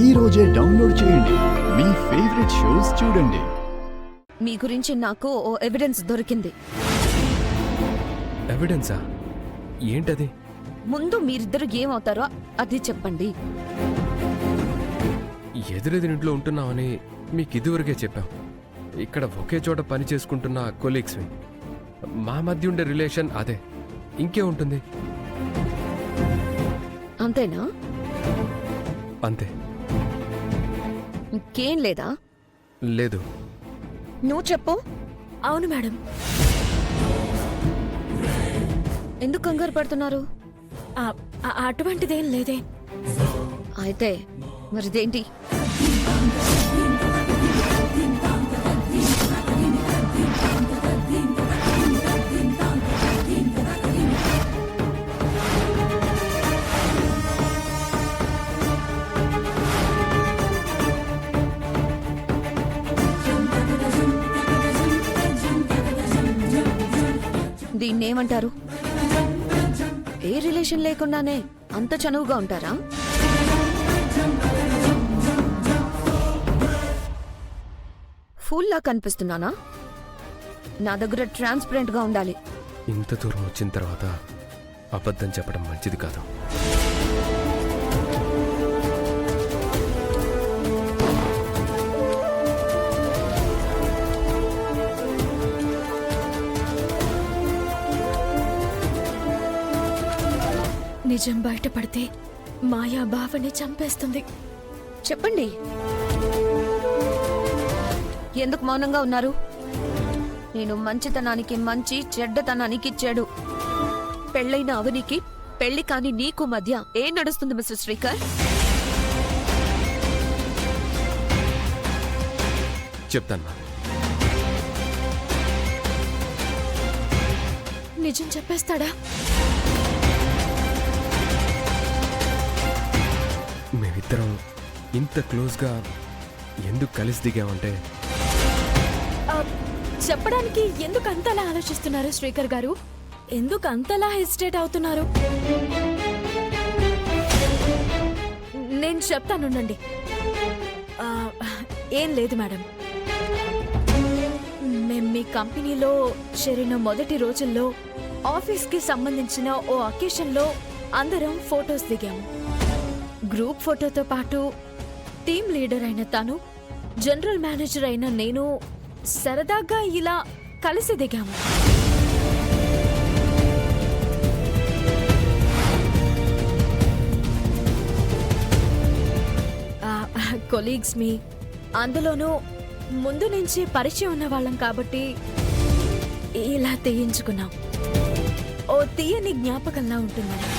ఈ రోజే డౌన్లోడ్ చేయండి. మీ ఫేవరెట్ షోస్ చూడండి. మీ గురించి నాకు ఓ ఎవిడెన్స్ దొరికింది. ఎవిడెన్సా? ఏంటది? ముందు మీరిద్దరు ఏమవుతారో అది చెప్పండి. ఎదురెదురింట్లో ఉంటున్నామని మీకు ఇదివరకే చెప్పాం. ఇక్కడ ఒకే చోట పని చేసుకుంటున్న కొలీగ్స్వి. మా మధ్య ఉండే రిలేషన్ అదే, ఇంకే ఉంటుంది. అంతేనా? అంతే. ఇంకేం లేదా? లేదు. నువ్వు చెప్పు. అవును మేడం. ఎందుకు కంగారు పడుతున్నారు? అటువంటిదేం లేదే. అయితే మరిదేంటి? దీన్నేమంటారు? ఏ రిలేషన్ లేకుండానే అంత చనువుగా ఉంటారా? ఫూల్లా కనిపిస్తున్నానా? నా దగ్గర ట్రాన్స్పరెంట్ గా ఉండాలి. ఇంత దూరం వచ్చిన తర్వాత అబద్ధం చెప్పడం మంచిది కాదు. నిజం బయటపడితే మాయా బావని చంపేస్తుంది. చెప్పండి. ఎందుకు మౌనంగా ఉన్నారు? నేను మంచితనానికి మంచి, చెడ్డతనానికి చెడు. పెళ్ళైన అవనికి పెళ్లి కాని నీకు మధ్య ఏం నడుస్తుంది మిస్టర్ శ్రీకర్? చెప్తాను. నిజం చెప్పేస్తాడా? మేమిద్దరం ఇంత క్లోజ్గా ఎందుకు కలిసి దిగామంటే, చెప్పడానికి ఎందుకు అంతలా ఆలోచిస్తున్నారు శ్రీకర్ గారు? ఎందుకు అంతలా హెసిటేట్ అవుతున్నారు? నేను చెప్తానుండండి. ఏం లేదు మేడం. మేం మీ కంపెనీలో చేరిన మొదటి రోజుల్లో ఆఫీస్కి సంబంధించిన ఓ అకేషన్లో అందరం ఫొటోస్ దిగాము. గ్రూప్ ఫోటోతో పాటు టీమ్ లీడర్ అయిన తను, జనరల్ మేనేజర్ అయిన నేను సరదాగా ఇలా కలిసి దిగాము. కొలీగ్స్ మీ అందులోనూ ముందు నుంచి పరిచయం ఉన్న వాళ్ళం కాబట్టి ఇలా తీయించుకున్నాం. ఓ తీయని జ్ఞాపకంలా ఉంటుందని.